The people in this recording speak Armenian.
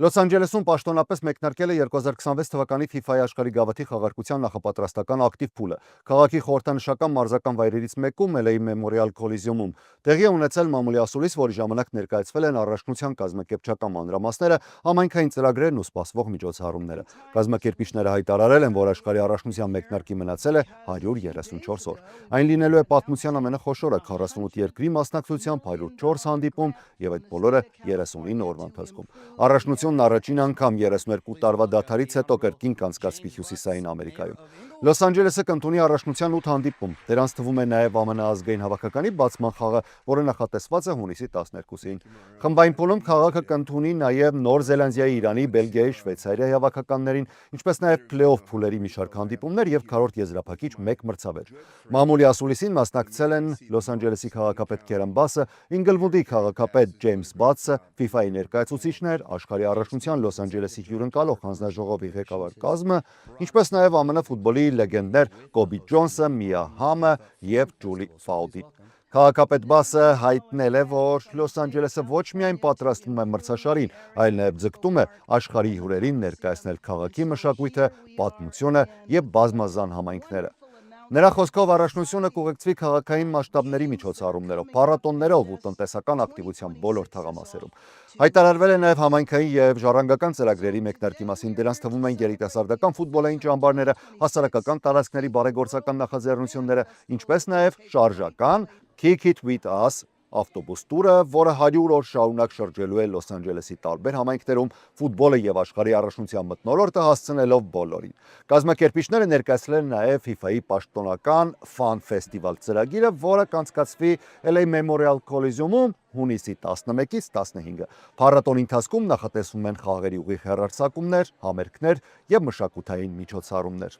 Լոս Անջելեսում պաշտոնապես մեկնարկել է 2026 թվականի FIFA-ի աշխարհի գավաթի խաղարկության նախապատրաստական ակտիվ փուլը։ Քաղաքի խորհրդանշական մարզական վայրերից մեկում LA Memorial Coliseum-ում տեղի է ունեցել մամուլի ասուլիս, որի ժամանակ ներկայացվել են առաջնության կազմակերպչական մանրամասները, համայնքային ծրագրերն ու սպասվող միջոցառումները։ Կազմակերպիչները հայտարարել են, որ աշխարհի առաջնության մեկնարկի մնացել է 134 օր։ Այն լինելու է պատմության ամենախոշորը 48 երկրի մասնակցությամբ 104 հանդիպում եւ այդ բոլորը 39 օրվա ընթացքում։ Առաջնությունն առաջին անգամ 32 տարվա դադարից հետո կրկին կանցկացվի Հյուսիսային Ամերիկայում։ Լոս Անջելեսը կընդունի առաջնության 8 հանդիպում։ Դրանց թվում է նաև ԱՄՆ ազգային հավաքականի բացման խաղը, որը նախատեսված է հունիսի 12-ին։ Խմբային փուլում քաղաքը կընդունի նաև Նոր Զելանդիայի, Իրանի, Բելգիայի, Շվեյցարիայի հավաքականներին, ինչպես նաև փլեյօֆ փուլերի մի շարք հանդիպումներ եւ քառորդ եզրափակիչ 1 մրցավեճ։ Մամուլի ասուլիսին մասնակցել են Լոս Անջելեսի քաղաքապետ Քերեն Բասը, Ինգլվուդի քաղաքապետ Ջեյմս Բաթսը, FIFA-ի ներկայացուցիչներ, աշխարհի առաջնության Լոս Անջելեսի հյուրընկալող հանձնաժողովի ղեկավար կազմը, ինչպես նաև ԱՄՆ ֆուտբոլի լեգենդներ Կոբի Ջոնսը, Միա Համը եւ Ջուլի Ֆաուդին։ Քաղաքապետ Բասը հայտնել է, որ Լոս Անջելեսը ոչ միայն պատրաստվում է մրցաշարին, այլ նաև ձգտում է աշխարհի հյուրերին ներկայացնել քաղաքի մշակույթը, պատմությունը եւ բազմազան համայնքները։ Նրա խոսքով առաջնությունը կուղեկցվի քաղաքային մասշտաբների միջոցառումներով, փառատոններով ու տնտեսական ակտիվության բոլոր թաղամասերում։ Հայտարարվել է նաև համայնքային եւ ժառանգական ծրագրերի մեկնարկի մասին, դրանց թվում են երիտասարդական ֆուտբոլային ճամբարները, հասարակական տարածքների բարեգործական նախաձեռնությունները, ինչպես նաև շարժական Kick It With Us ավտոբուս տուրը, որը 100 օր շարունակ շրջելու է Լոս Անջելեսի տարբեր համայնքներում, ֆուտբոլը եւ աշխարհի առաջնության մթնոլորտը հասցնելով բոլորին։ Կազմակերպիչները ներկայացրել են նաև FIFA-ի պաշտոնական Fun Festival ծրագիրը, որը կանցկացվի LA Memorial Coliseum-ում հունիսի 11-ից 15-ը։ Փառատոնի ընթացքում նախատեսվում են խաղերի ուղիղ հեռարձակումներ, համերգներ եւ մշակութային միջոցառումներ։